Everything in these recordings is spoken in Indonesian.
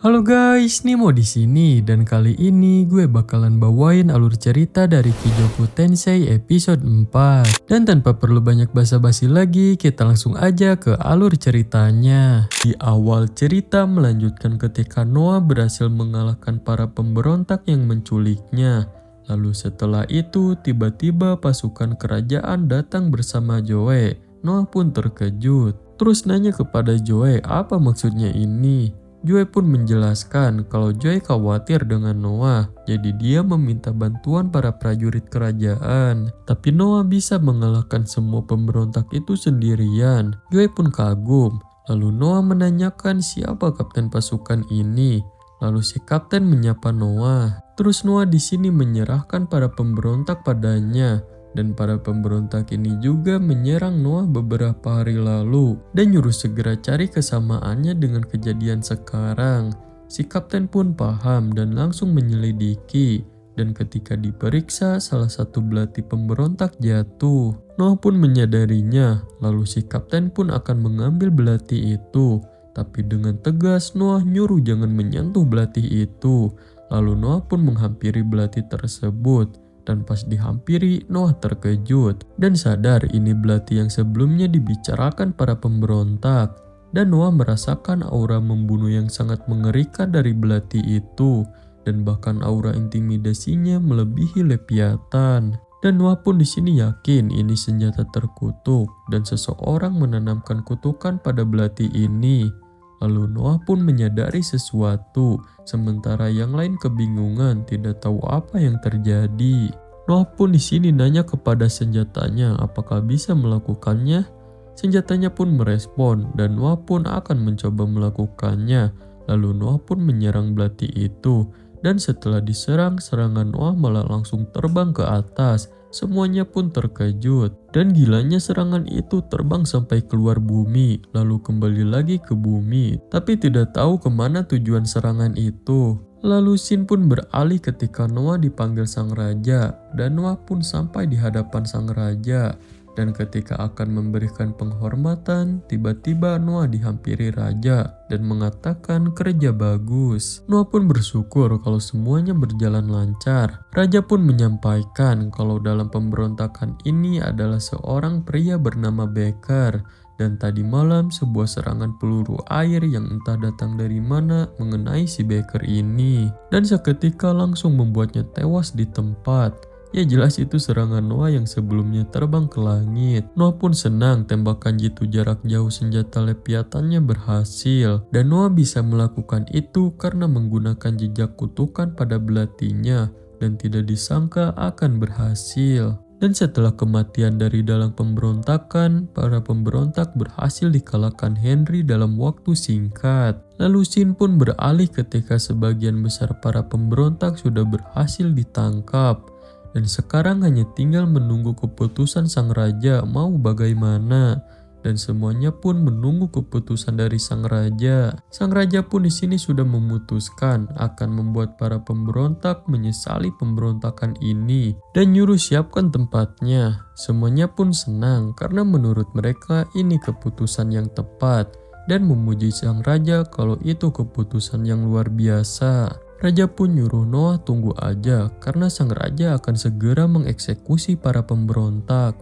Halo guys, Nimo di sini dan kali ini gue bakalan bawain alur cerita dari Kijoku Tensei episode 4. Dan tanpa perlu banyak basa-basi lagi, kita langsung aja ke alur ceritanya. Di awal cerita melanjutkan ketika Noah berhasil mengalahkan para pemberontak yang menculiknya. Lalu setelah itu tiba-tiba pasukan kerajaan datang bersama Joe. Noah pun terkejut. Terus nanya kepada Joe apa maksudnya ini. Joe pun menjelaskan kalau Joe khawatir dengan Noah, jadi dia meminta bantuan para prajurit kerajaan. Tapi Noah bisa mengalahkan semua pemberontak itu sendirian. Joe pun kagum. Lalu Noah menanyakan siapa kapten pasukan ini. Lalu si kapten menyapa Noah. Terus Noah di sini menyerahkan para pemberontak padanya. Dan para pemberontak ini juga menyerang Noah beberapa hari lalu dan nyuruh segera cari kesamaannya dengan kejadian sekarang. Si kapten pun paham dan langsung menyelidiki. Dan ketika diperiksa, salah satu belati pemberontak jatuh. Noah pun menyadarinya, lalu si kapten pun akan mengambil belati itu. Tapi dengan tegas Noah nyuruh jangan menyentuh belati itu. Lalu Noah pun menghampiri belati tersebut. Dan pas dihampiri, Noah terkejut dan sadar ini belati yang sebelumnya dibicarakan para pemberontak. Dan Noah merasakan aura membunuh yang sangat mengerikan dari belati itu. Dan bahkan aura intimidasinya melebihi Leviathan. Dan Noah pun di sini yakin ini senjata terkutuk dan seseorang menanamkan kutukan pada belati ini. Lalu Noah pun menyadari sesuatu, sementara yang lain kebingungan tidak tahu apa yang terjadi. Noah pun di sini nanya kepada senjatanya apakah bisa melakukannya. Senjatanya pun merespon dan Noah pun akan mencoba melakukannya. Lalu Noah pun menyerang belati itu. Dan setelah diserang, serangan Noah malah langsung terbang ke atas. Semuanya pun terkejut. Dan gilanya serangan itu terbang sampai keluar bumi. Lalu kembali lagi ke bumi. Tapi tidak tahu kemana tujuan serangan itu. Lalu scene pun beralih ketika Noah dipanggil sang raja. Dan Noah pun sampai di hadapan sang raja. Dan ketika akan memberikan penghormatan, tiba-tiba Noah dihampiri raja dan mengatakan kerja bagus. Noah pun bersyukur kalau semuanya berjalan lancar. Raja pun menyampaikan kalau dalam pemberontakan ini adalah seorang pria bernama Becker. Dan tadi malam sebuah serangan peluru air yang entah datang dari mana mengenai si Becker ini. Dan seketika langsung membuatnya tewas di tempat. Ya jelas itu serangan Noah yang sebelumnya terbang ke langit. Noah pun senang tembakan jitu jarak jauh senjata Leviathannya berhasil. Dan Noah bisa melakukan itu karena menggunakan jejak kutukan pada belatinya. Dan tidak disangka akan berhasil. Dan setelah kematian dari dalam pemberontakan, para pemberontak berhasil dikalahkan Henry dalam waktu singkat. Lalu scene pun beralih ketika sebagian besar para pemberontak sudah berhasil ditangkap. Dan sekarang hanya tinggal menunggu keputusan sang raja mau bagaimana. Dan semuanya pun menunggu keputusan dari sang raja. Sang raja pun di sini sudah memutuskan akan membuat para pemberontak menyesali pemberontakan ini dan nyuruh siapkan tempatnya. Semuanya pun senang karena menurut mereka ini keputusan yang tepat dan memuji sang raja kalau itu keputusan yang luar biasa. Raja pun nyuruh Noah tunggu aja karena sang raja akan segera mengeksekusi para pemberontak.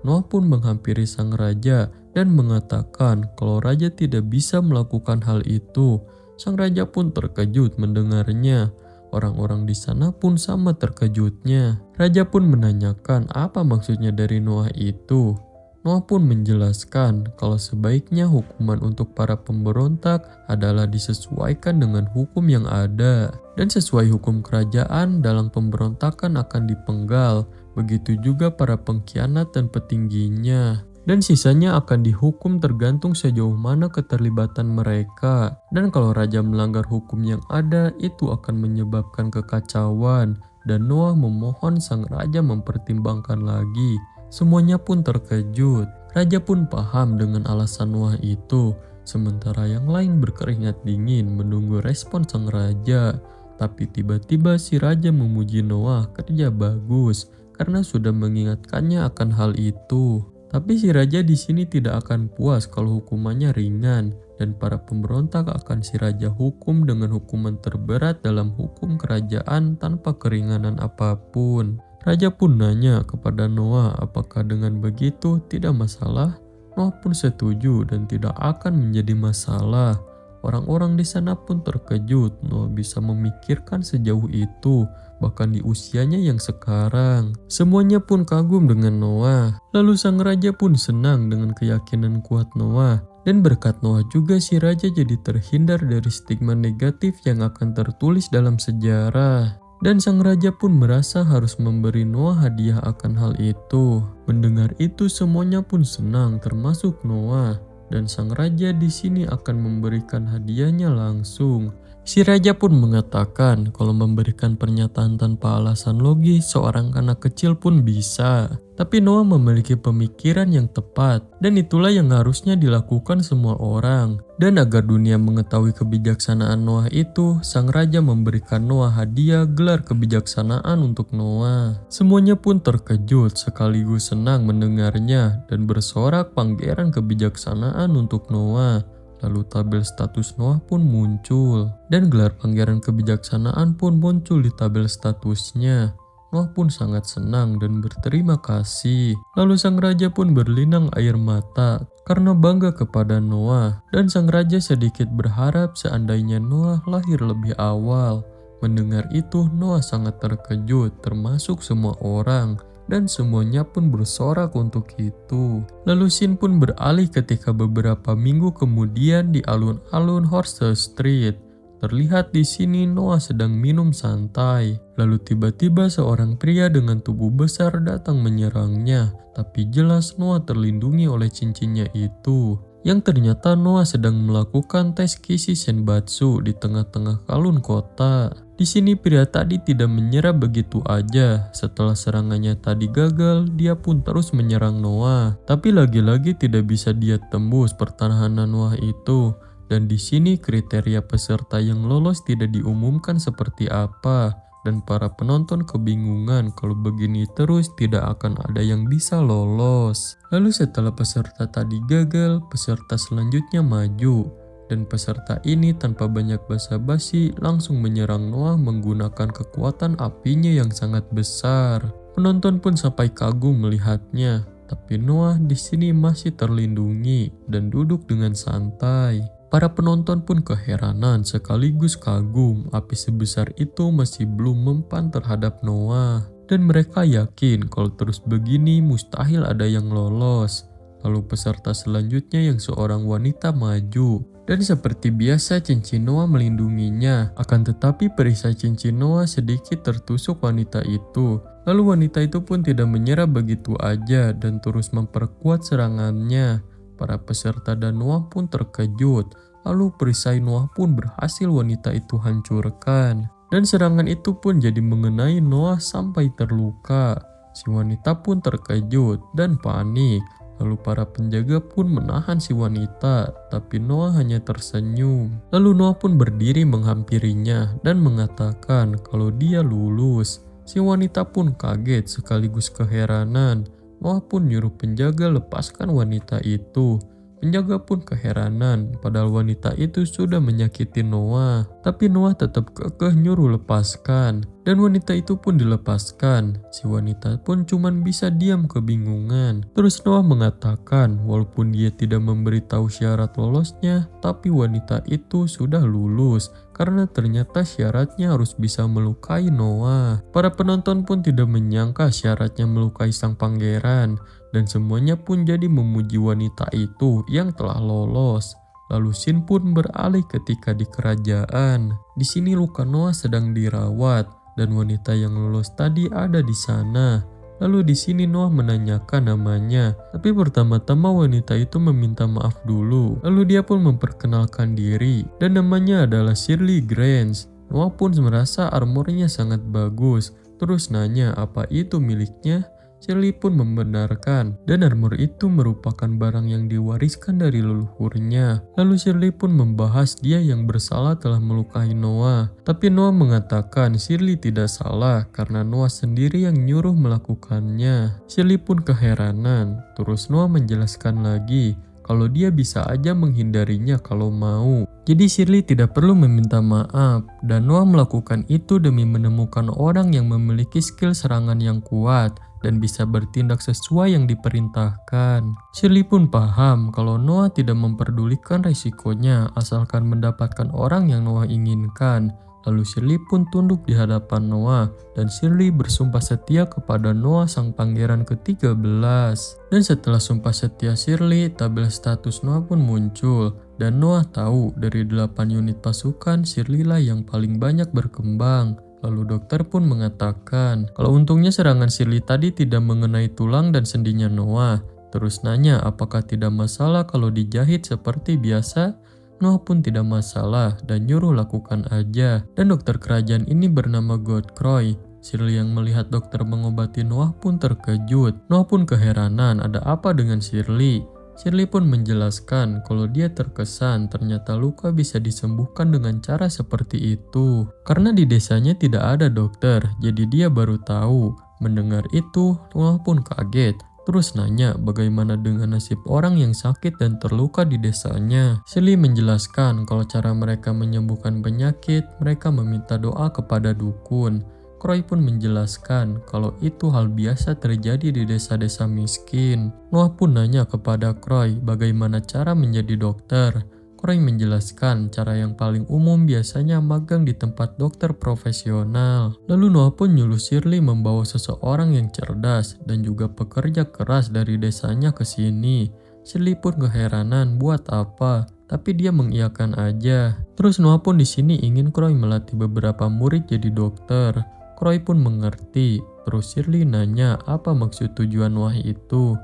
Noah pun menghampiri sang raja dan mengatakan kalau raja tidak bisa melakukan hal itu. Sang raja pun terkejut mendengarnya. Orang-orang di sana pun sama terkejutnya. Raja pun menanyakan apa maksudnya dari Noah itu. Noah pun menjelaskan kalau sebaiknya hukuman untuk para pemberontak adalah disesuaikan dengan hukum yang ada. Dan sesuai hukum kerajaan dalam pemberontakan akan dipenggal. Begitu juga para pengkhianat dan petingginya. Dan sisanya akan dihukum tergantung sejauh mana keterlibatan mereka. Dan kalau raja melanggar hukum yang ada, itu akan menyebabkan kekacauan. Dan Noah memohon sang raja mempertimbangkan lagi. Semuanya pun terkejut. Raja pun paham dengan alasan Noah itu. Sementara yang lain berkeringat dingin menunggu respon sang raja. Tapi tiba-tiba si raja memuji Noah kerja bagus karena sudah mengingatkannya akan hal itu. Tapi si raja di sini tidak akan puas kalau hukumannya ringan, dan para pemberontak akan si raja hukum dengan hukuman terberat dalam hukum kerajaan tanpa keringanan apapun. Raja pun nanya kepada Noah apakah dengan begitu tidak masalah. Noah pun setuju dan tidak akan menjadi masalah. Orang-orang di sana pun terkejut Noah bisa memikirkan sejauh itu, bahkan di usianya yang sekarang. Semuanya pun kagum dengan Noah. Lalu sang raja pun senang dengan keyakinan kuat Noah. Dan berkat Noah juga si raja jadi terhindar dari stigma negatif yang akan tertulis dalam sejarah. Dan sang raja pun merasa harus memberi Noah hadiah akan hal itu. Mendengar itu semuanya pun senang termasuk Noah. Dan sang raja di sini akan memberikan hadiahnya langsung. Si raja pun mengatakan kalau memberikan pernyataan tanpa alasan logis seorang anak kecil pun bisa. Tapi Noah memiliki pemikiran yang tepat dan itulah yang harusnya dilakukan semua orang. Dan agar dunia mengetahui kebijaksanaan Noah itu, sang raja memberikan Noah hadiah gelar kebijaksanaan untuk Noah. Semuanya pun terkejut sekaligus senang mendengarnya dan bersorak pangeran kebijaksanaan untuk Noah. Lalu tabel status Noah pun muncul dan gelar pangeran kebijaksanaan pun muncul di tabel statusnya. Noah pun sangat senang dan berterima kasih. Lalu sang raja pun berlinang air mata karena bangga kepada Noah. Dan sang raja sedikit berharap seandainya Noah lahir lebih awal. Mendengar itu Noah sangat terkejut termasuk semua orang. Dan semuanya pun bersorak untuk itu. Lalu scene pun beralih ketika beberapa minggu kemudian di alun-alun Horse Street. Terlihat di sini Noah sedang minum santai. Lalu tiba-tiba seorang pria dengan tubuh besar datang menyerangnya. Tapi jelas Noah terlindungi oleh cincinnya itu. Yang ternyata Noah sedang melakukan tes Kishi Senbatsu di tengah-tengah alun kota. Di sini pria tadi tidak menyerah begitu aja. Setelah serangannya tadi gagal, dia pun terus menyerang Noah. Tapi lagi-lagi tidak bisa dia tembus pertahanan Noah itu. Dan di sini kriteria peserta yang lolos tidak diumumkan seperti apa. Dan para penonton kebingungan kalau begini terus tidak akan ada yang bisa lolos. Lalu setelah peserta tadi gagal, peserta selanjutnya maju. Dan peserta ini tanpa banyak basa-basi langsung menyerang Noah menggunakan kekuatan apinya yang sangat besar. Penonton pun sampai kagum melihatnya. Tapi Noah di sini masih terlindungi dan duduk dengan santai. Para penonton pun keheranan sekaligus kagum api sebesar itu masih belum mempan terhadap Noah. Dan mereka yakin kalau terus begini mustahil ada yang lolos. Lalu peserta selanjutnya yang seorang wanita maju. Dan seperti biasa cincin Noah melindunginya. Akan tetapi perisai cincin Noah sedikit tertusuk wanita itu. Lalu wanita itu pun tidak menyerah begitu aja dan terus memperkuat serangannya. Para peserta dan Noah pun terkejut. Lalu perisai Noah pun berhasil wanita itu hancurkan. Dan serangan itu pun jadi mengenai Noah sampai terluka. Si wanita pun terkejut dan panik. Lalu para penjaga pun menahan si wanita, tapi Noah hanya tersenyum. Lalu Noah pun berdiri menghampirinya dan mengatakan kalau dia lulus. Si wanita pun kaget sekaligus keheranan. Noah pun nyuruh penjaga lepaskan wanita itu. Penjaga pun keheranan, padahal wanita itu sudah menyakiti Noah. Tapi Noah tetap kekeh nyuruh lepaskan. Dan wanita itu pun dilepaskan. Si wanita pun cuman bisa diam kebingungan. Terus Noah mengatakan walaupun dia tidak memberitahu syarat lolosnya, tapi wanita itu sudah lulus. Karena ternyata syaratnya harus bisa melukai Noah. Para penonton pun tidak menyangka syaratnya melukai sang pangeran. Dan semuanya pun jadi memuji wanita itu yang telah lolos. Lalu scene pun beralih ketika di kerajaan. Di sini luka Noah sedang dirawat dan wanita yang lolos tadi ada di sana. Lalu di sini Noah menanyakan namanya. Tapi pertama-tama wanita itu meminta maaf dulu. Lalu dia pun memperkenalkan diri dan namanya adalah Shirley Grange. Noah pun merasa armornya sangat bagus. Terus nanya apa itu miliknya. Shirley pun membenarkan dan armor itu merupakan barang yang diwariskan dari leluhurnya. Lalu Shirley pun membahas dia yang bersalah telah melukai Noah. Tapi Noah mengatakan Shirley tidak salah karena Noah sendiri yang nyuruh melakukannya. Shirley pun keheranan. Terus Noah menjelaskan lagi kalau dia bisa aja menghindarinya kalau mau. Jadi Shirley tidak perlu meminta maaf dan Noah melakukan itu demi menemukan orang yang memiliki skill serangan yang kuat dan bisa bertindak sesuai yang diperintahkan. Shirley pun paham kalau Noah tidak memperdulikan risikonya asalkan mendapatkan orang yang Noah inginkan. Lalu Shirley pun tunduk di hadapan Noah dan Shirley bersumpah setia kepada Noah sang pangeran ke-13. Dan setelah sumpah setia Shirley, tabel status Noah pun muncul dan Noah tahu dari 8 unit pasukan Shirley lah yang paling banyak berkembang. Lalu dokter pun mengatakan kalau untungnya serangan Shirley tadi tidak mengenai tulang dan sendinya Noah. Terus nanya apakah tidak masalah kalau dijahit seperti biasa. Noah pun tidak masalah dan nyuruh lakukan aja. Dan dokter kerajaan ini bernama Godfrey. Shirley yang melihat dokter mengobati Noah pun terkejut. Noah pun keheranan ada apa dengan Shirley. Shirley pun menjelaskan kalau dia terkesan ternyata luka bisa disembuhkan dengan cara seperti itu. Karena di desanya tidak ada dokter, jadi dia baru tahu. Mendengar itu, Noah pun kaget. Terus nanya bagaimana dengan nasib orang yang sakit dan terluka di desanya. Shirley menjelaskan kalau cara mereka menyembuhkan penyakit, mereka meminta doa kepada dukun. Croy pun menjelaskan kalau itu hal biasa terjadi di desa-desa miskin. Noah pun nanya kepada Croy bagaimana cara menjadi dokter. Croy menjelaskan cara yang paling umum biasanya magang di tempat dokter profesional. Lalu Noah pun nyuruh Shirley membawa seseorang yang cerdas dan juga pekerja keras dari desanya ke sini. Shirley pun keheranan buat apa, tapi dia mengiyakan aja. Terus Noah pun di sini ingin Croy melatih beberapa murid jadi dokter. Croy pun mengerti. Terus Shirley nanya apa maksud tujuan Noah itu.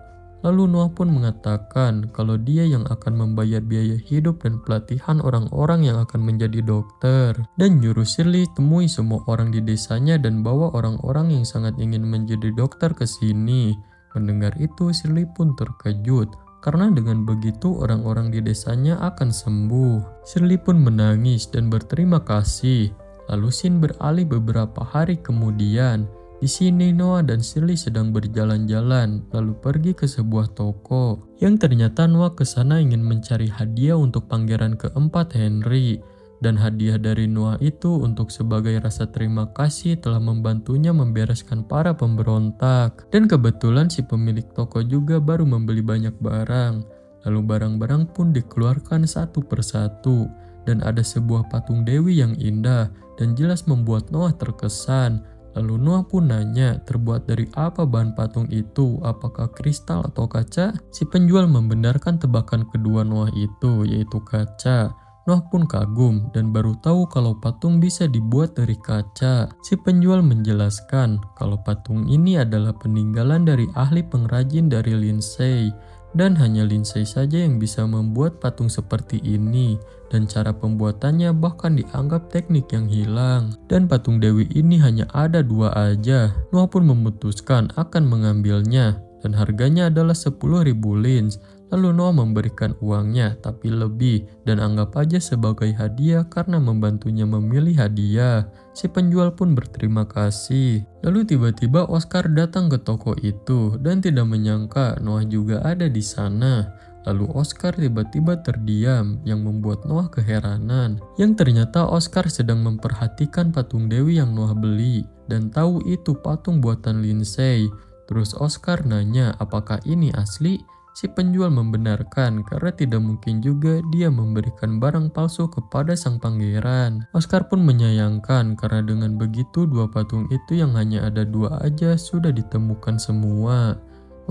Lalu Noah pun mengatakan kalau dia yang akan membayar biaya hidup dan pelatihan orang-orang yang akan menjadi dokter. Dan nyuruh Shirley temui semua orang di desanya dan bawa orang-orang yang sangat ingin menjadi dokter ke sini. Mendengar itu Shirley pun terkejut. Karena dengan begitu orang-orang di desanya akan sembuh. Shirley pun menangis dan berterima kasih. Lalu scene beralih beberapa hari kemudian. Di sini Noah dan Shirley sedang berjalan-jalan lalu pergi ke sebuah toko. Yang ternyata Noah ke sana ingin mencari hadiah untuk pangeran keempat Henry. Dan hadiah dari Noah itu untuk sebagai rasa terima kasih telah membantunya membereskan para pemberontak. Dan kebetulan si pemilik toko juga baru membeli banyak barang. Lalu barang-barang pun dikeluarkan satu persatu. Dan ada sebuah patung Dewi yang indah dan jelas membuat Noah terkesan. Lalu Noah pun nanya terbuat dari apa bahan patung itu, apakah kristal atau kaca? Si penjual membenarkan tebakan kedua Noah itu, yaitu kaca. Noah pun kagum dan baru tahu kalau patung bisa dibuat dari kaca. Si penjual menjelaskan kalau patung ini adalah peninggalan dari ahli pengrajin dari Lindsay. Dan hanya Lindsay saja yang bisa membuat patung seperti ini. Dan cara pembuatannya bahkan dianggap teknik yang hilang. Dan patung Dewi ini hanya ada 2 aja. Noah pun memutuskan akan mengambilnya. Dan harganya adalah 10.000 lins. Lalu Noah memberikan uangnya tapi lebih dan anggap aja sebagai hadiah karena membantunya memilih hadiah. Si penjual pun berterima kasih. Lalu tiba-tiba Oscar datang ke toko itu dan tidak menyangka Noah juga ada di sana. Lalu Oscar tiba-tiba terdiam yang membuat Noah keheranan. Yang ternyata Oscar sedang memperhatikan patung Dewi yang Noah beli dan tahu itu patung buatan Lindsay. Terus Oscar nanya apakah ini asli? Si penjual membenarkan karena tidak mungkin juga dia memberikan barang palsu kepada sang pangeran. Oscar pun menyayangkan karena dengan begitu 2 patung itu yang hanya ada 2 aja sudah ditemukan semua.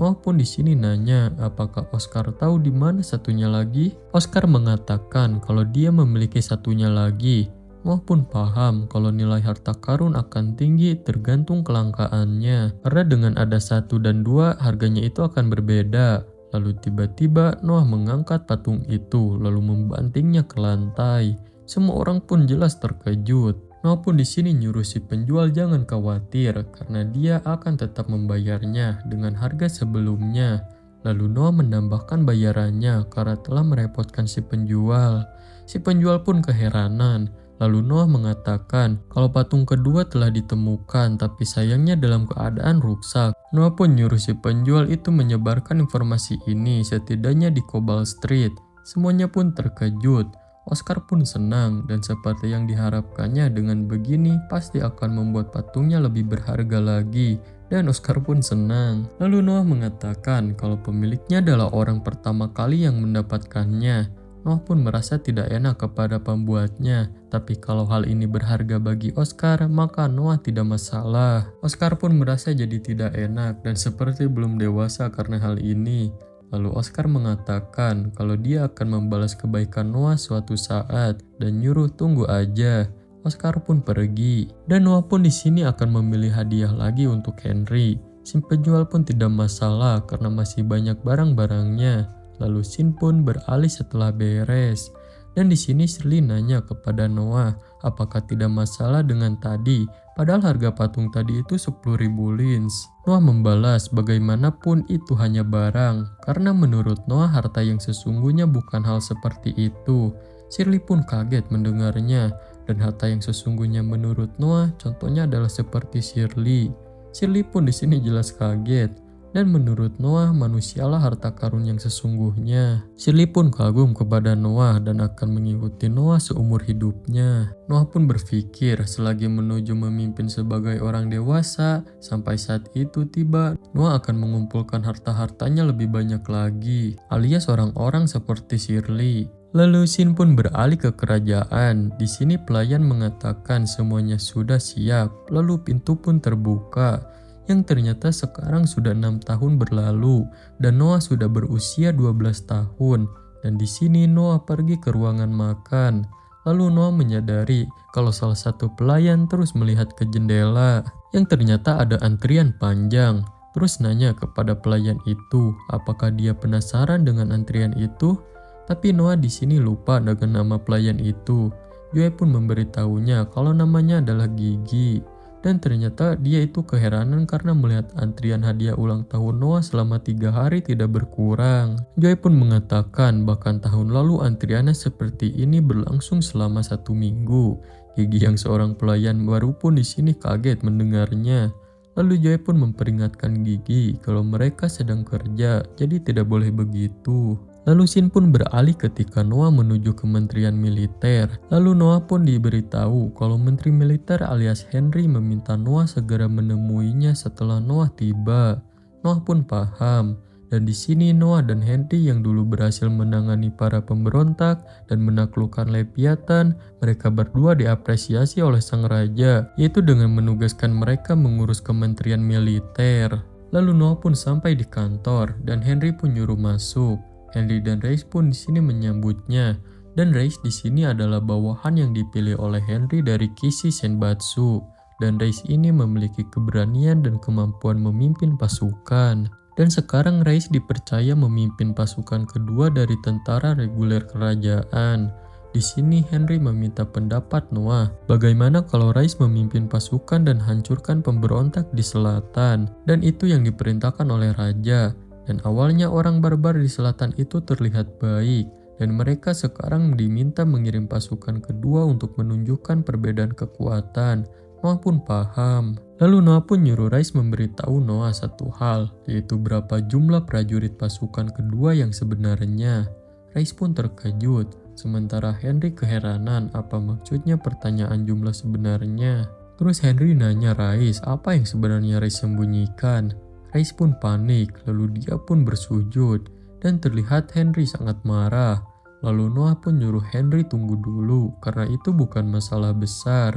Noah pun di sini nanya apakah Oscar tahu di mana satunya lagi? Oscar mengatakan kalau dia memiliki satunya lagi. Noah pun paham kalau nilai harta karun akan tinggi tergantung kelangkaannya. Karena dengan ada 1 dan 2 harganya itu akan berbeda. Lalu tiba-tiba Noah mengangkat patung itu lalu membantingnya ke lantai. Semua orang pun jelas terkejut. Noah pun di sini nyuruh si penjual jangan khawatir karena dia akan tetap membayarnya dengan harga sebelumnya. Lalu Noah menambahkan bayarannya karena telah merepotkan si penjual. Si penjual pun keheranan. Lalu Noah mengatakan kalau patung kedua telah ditemukan tapi sayangnya dalam keadaan rusak. Noah pun nyuruh si penjual itu menyebarkan informasi ini setidaknya di Cobalt Street. Semuanya pun terkejut. Oscar pun senang dan seperti yang diharapkannya dengan begini pasti akan membuat patungnya lebih berharga lagi. Dan Oscar pun senang. Lalu Noah mengatakan kalau pemiliknya adalah orang pertama kali yang mendapatkannya. Noah pun merasa tidak enak kepada pembuatnya. Tapi kalau hal ini berharga bagi Oscar, maka Noah tidak masalah. Oscar pun merasa jadi tidak enak dan seperti belum dewasa karena hal ini. Lalu Oscar mengatakan kalau dia akan membalas kebaikan Noah suatu saat dan nyuruh tunggu aja. Oscar pun pergi dan Noah pun di sini akan memilih hadiah lagi untuk Henry. Si penjual pun tidak masalah karena masih banyak barang-barangnya. Lalu Sin pun beralih setelah beres. Dan di sini Shirley nanya kepada Noah, apakah tidak masalah dengan tadi? Padahal harga patung tadi itu 10.000 lins. Noah membalas bagaimanapun itu hanya barang. Karena menurut Noah harta yang sesungguhnya bukan hal seperti itu. Shirley pun kaget mendengarnya. Dan harta yang sesungguhnya menurut Noah contohnya adalah seperti Shirley. Shirley pun di sini jelas kaget. Dan menurut Noah, manusialah harta karun yang sesungguhnya. Shirley pun kagum kepada Noah dan akan mengikuti Noah seumur hidupnya. Noah pun berpikir selagi menuju memimpin sebagai orang dewasa, sampai saat itu tiba, Noah akan mengumpulkan harta-hartanya lebih banyak lagi, alias orang-orang seperti Shirley. Lalu Sin pun beralih ke kerajaan. Di sini pelayan mengatakan semuanya sudah siap, lalu pintu pun terbuka. Yang ternyata sekarang sudah 6 tahun berlalu dan Noah sudah berusia 12 tahun. Dan di sini Noah pergi ke ruangan makan. Lalu Noah menyadari kalau salah satu pelayan terus melihat ke jendela yang ternyata ada antrian panjang. Terus nanya kepada pelayan itu apakah dia penasaran dengan antrian itu. Tapi Noah di sini lupa dengan nama pelayan itu. Joey pun memberitahunya kalau namanya adalah Gigi. Dan ternyata dia itu keheranan karena melihat antrian hadiah ulang tahun Noah selama 3 hari tidak berkurang. Joey pun mengatakan bahkan tahun lalu antriannya seperti ini berlangsung selama 1 minggu. Gigi yang seorang pelayan baru pun di sini kaget mendengarnya. Lalu Joey pun memperingatkan Gigi kalau mereka sedang kerja, jadi tidak boleh begitu. Lalu Sin pun beralih ketika Noah menuju Kementerian Militer. Lalu Noah pun diberitahu kalau Menteri Militer alias Henry meminta Noah segera menemuinya setelah Noah tiba. Noah pun paham. Dan di sini Noah dan Henry yang dulu berhasil menangani para pemberontak dan menaklukkan Leviathan, mereka berdua diapresiasi oleh sang raja, yaitu dengan menugaskan mereka mengurus Kementerian Militer. Lalu Noah pun sampai di kantor dan Henry pun nyuruh masuk. Henry dan Reis pun di sini menyambutnya, dan Reis di sini adalah bawahan yang dipilih oleh Henry dari Kishi Senbatsu, dan Reis ini memiliki keberanian dan kemampuan memimpin pasukan. Dan sekarang Reis dipercaya memimpin pasukan kedua dari tentara reguler kerajaan. Di sini Henry meminta pendapat Noah, bagaimana kalau Reis memimpin pasukan dan hancurkan pemberontak di selatan, dan itu yang diperintahkan oleh raja. Dan awalnya orang barbar di selatan itu terlihat baik, dan mereka sekarang diminta mengirim pasukan kedua untuk menunjukkan perbedaan kekuatan. Noah pun paham. Lalu Noah pun nyuruh Reis memberitahu Noah satu hal, yaitu berapa jumlah prajurit pasukan kedua yang sebenarnya. Reis pun terkejut, sementara Henry keheranan apa maksudnya pertanyaan jumlah sebenarnya. Terus Henry nanya Reis apa yang sebenarnya Reis sembunyikan. Reis pun panik, lalu dia pun bersujud, dan terlihat Henry sangat marah. Lalu Noah pun nyuruh Henry tunggu dulu, karena itu bukan masalah besar.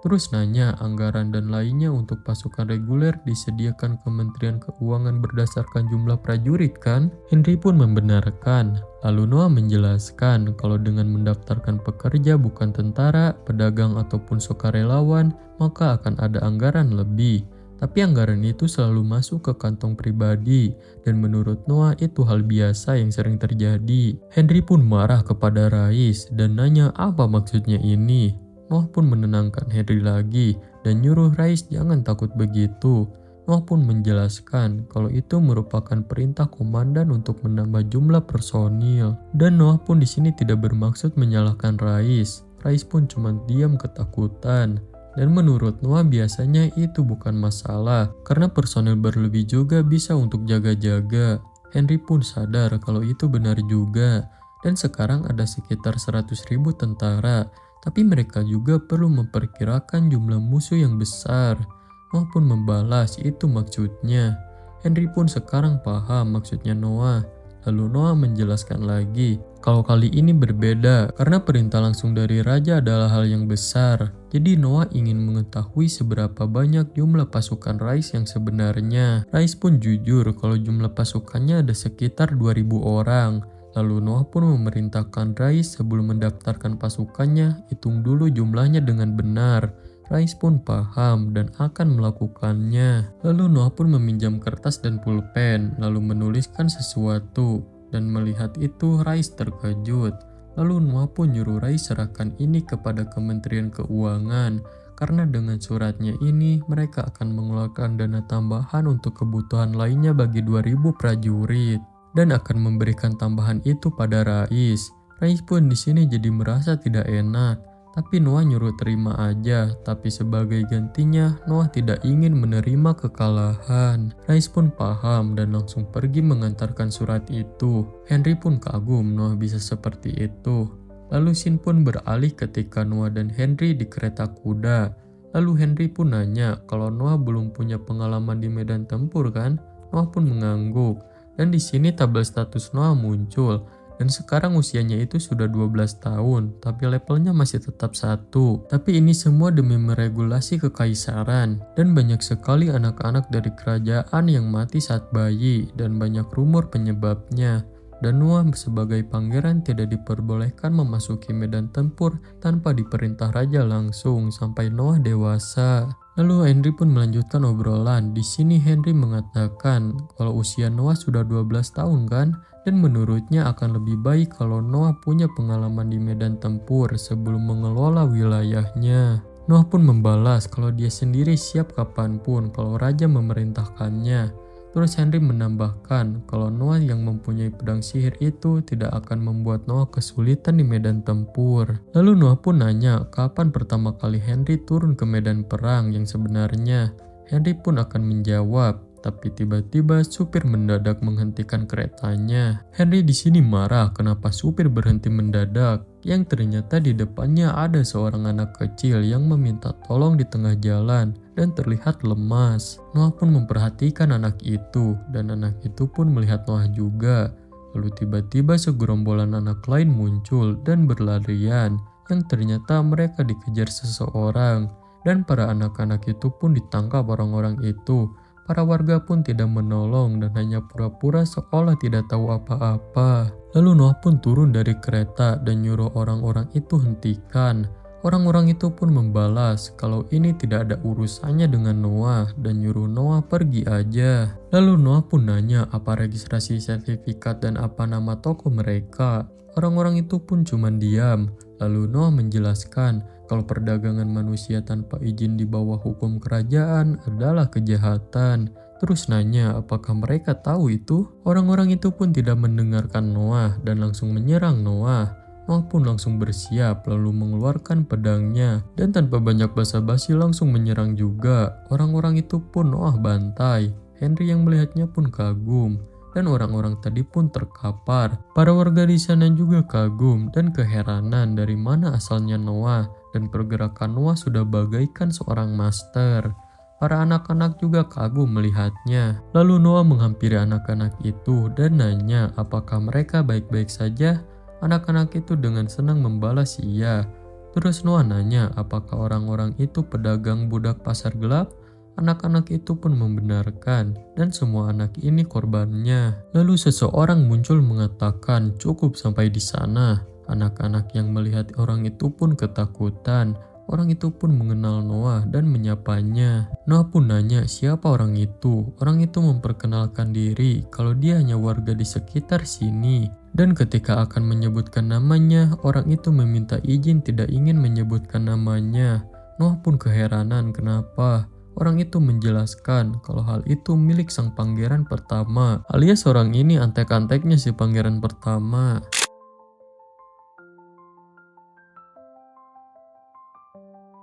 Terus nanya anggaran dan lainnya untuk pasukan reguler disediakan Kementerian Keuangan berdasarkan jumlah prajurit kan? Henry pun membenarkan. Lalu Noah menjelaskan kalau dengan mendaftarkan pekerja bukan tentara, pedagang ataupun sukarelawan, maka akan ada anggaran lebih. Tapi anggaran itu selalu masuk ke kantong pribadi, dan menurut Noah itu hal biasa yang sering terjadi. Henry pun marah kepada Reis dan nanya apa maksudnya ini. Noah pun menenangkan Henry lagi dan nyuruh Rais jangan takut begitu. Noah pun menjelaskan kalau itu merupakan perintah komandan untuk menambah jumlah personil. Dan Noah pun di sini tidak bermaksud menyalahkan Rais. Rais pun cuma diam ketakutan. Dan menurut Noah biasanya itu bukan masalah karena personil berlebih juga bisa untuk jaga-jaga. Henry pun sadar kalau itu benar juga. Dan sekarang ada sekitar 100.000 tentara. Tapi mereka juga perlu memperkirakan jumlah musuh yang besar. Noah pun membalas itu maksudnya. Henry pun sekarang paham maksudnya Noah. Lalu Noah menjelaskan lagi kalau kali ini berbeda karena perintah langsung dari raja adalah hal yang besar. Jadi Noah ingin mengetahui seberapa banyak jumlah pasukan Rais yang sebenarnya. Rais pun jujur kalau jumlah pasukannya ada sekitar 2.000 orang. Lalu Noah pun memerintahkan Rais sebelum mendaftarkan pasukannya, hitung dulu jumlahnya dengan benar. Rais pun paham dan akan melakukannya. Lalu Noah pun meminjam kertas dan pulpen, lalu menuliskan sesuatu. Dan melihat itu Rais terkejut. Lalu Noah pun nyuruh Rais serahkan ini kepada Kementerian Keuangan. Karena dengan suratnya ini mereka akan mengeluarkan dana tambahan untuk kebutuhan lainnya bagi 2.000 prajurit. Dan akan memberikan tambahan itu pada Rais. Rais pun di sini jadi merasa tidak enak, tapi Noah nyuruh terima aja. Tapi sebagai gantinya, Noah tidak ingin menerima kekalahan. Rais pun paham dan langsung pergi mengantarkan surat itu. Henry pun kagum Noah bisa seperti itu. Lalu scene pun beralih ketika Noah dan Henry di kereta kuda. Lalu Henry pun nanya kalau Noah belum punya pengalaman di medan tempur kan? Noah pun mengangguk. Dan di sini tabel status Noah muncul. Dan sekarang usianya itu sudah 12 tahun, tapi levelnya masih tetap 1. Tapi ini semua demi meregulasi kekaisaran. Dan banyak sekali anak-anak dari kerajaan yang mati saat bayi, dan banyak rumor penyebabnya. Dan Noah sebagai pangeran tidak diperbolehkan memasuki medan tempur tanpa diperintah raja langsung sampai Noah dewasa. Lalu Henry pun melanjutkan obrolan. Di sini Henry mengatakan kalau usia Noah sudah 12 tahun kan? Dan menurutnya akan lebih baik kalau Noah punya pengalaman di medan tempur sebelum mengelola wilayahnya. Noah pun membalas kalau dia sendiri siap kapanpun kalau raja memerintahkannya. Terus Henry menambahkan kalau Noah yang mempunyai pedang sihir itu tidak akan membuat Noah kesulitan di medan tempur. Lalu Noah pun nanya kapan pertama kali Henry turun ke medan perang yang sebenarnya. Henry pun akan menjawab, tapi tiba-tiba supir mendadak menghentikan keretanya. Henry di sini marah kenapa supir berhenti mendadak, yang ternyata di depannya ada seorang anak kecil yang meminta tolong di tengah jalan dan terlihat lemas. Noah pun memperhatikan anak itu dan anak itu pun melihat Noah juga. Lalu tiba-tiba segerombolan anak lain muncul dan berlarian yang ternyata mereka dikejar seseorang dan para anak-anak itu pun ditangkap orang-orang itu. Para warga pun tidak menolong dan hanya pura-pura seolah tidak tahu apa-apa. Lalu Noah pun turun dari kereta dan nyuruh orang-orang itu hentikan. Orang-orang itu pun membalas kalau ini tidak ada urusannya dengan Noah dan nyuruh Noah pergi aja. Lalu Noah pun nanya apa registrasi sertifikat dan apa nama toko mereka. Orang-orang itu pun cuma diam. Lalu Noah menjelaskan kalau perdagangan manusia tanpa izin di bawah hukum kerajaan adalah kejahatan. Terus nanya apakah mereka tahu itu? Orang-orang itu pun tidak mendengarkan Noah dan langsung menyerang Noah. Noah pun langsung bersiap lalu mengeluarkan pedangnya dan tanpa banyak basa-basi langsung menyerang juga. Orang-orang itu pun Noah bantai. Henry yang melihatnya pun kagum dan orang-orang tadi pun terkapar. Para warga di sana juga kagum dan keheranan dari mana asalnya Noah dan pergerakan Noah sudah bagaikan seorang master. Para anak-anak juga kagum melihatnya. Lalu Noah menghampiri anak-anak itu dan nanya apakah mereka baik-baik saja. Anak-anak itu dengan senang membalas iya. Terus Noah nanya apakah orang-orang itu pedagang budak pasar gelap. Anak-anak itu pun membenarkan dan semua anak ini korbannya. Lalu seseorang muncul mengatakan cukup sampai di sana. Anak-anak yang melihat orang itu pun ketakutan. Orang itu pun mengenal Noah dan menyapanya. Noah pun nanya siapa orang itu. Orang itu memperkenalkan diri kalau dia hanya warga di sekitar sini. Dan ketika akan menyebutkan namanya, orang itu meminta izin tidak ingin menyebutkan namanya. Noah pun keheranan kenapa. Orang itu menjelaskan kalau hal itu milik sang pangeran pertama, alias orang ini antek-anteknya si pangeran pertama.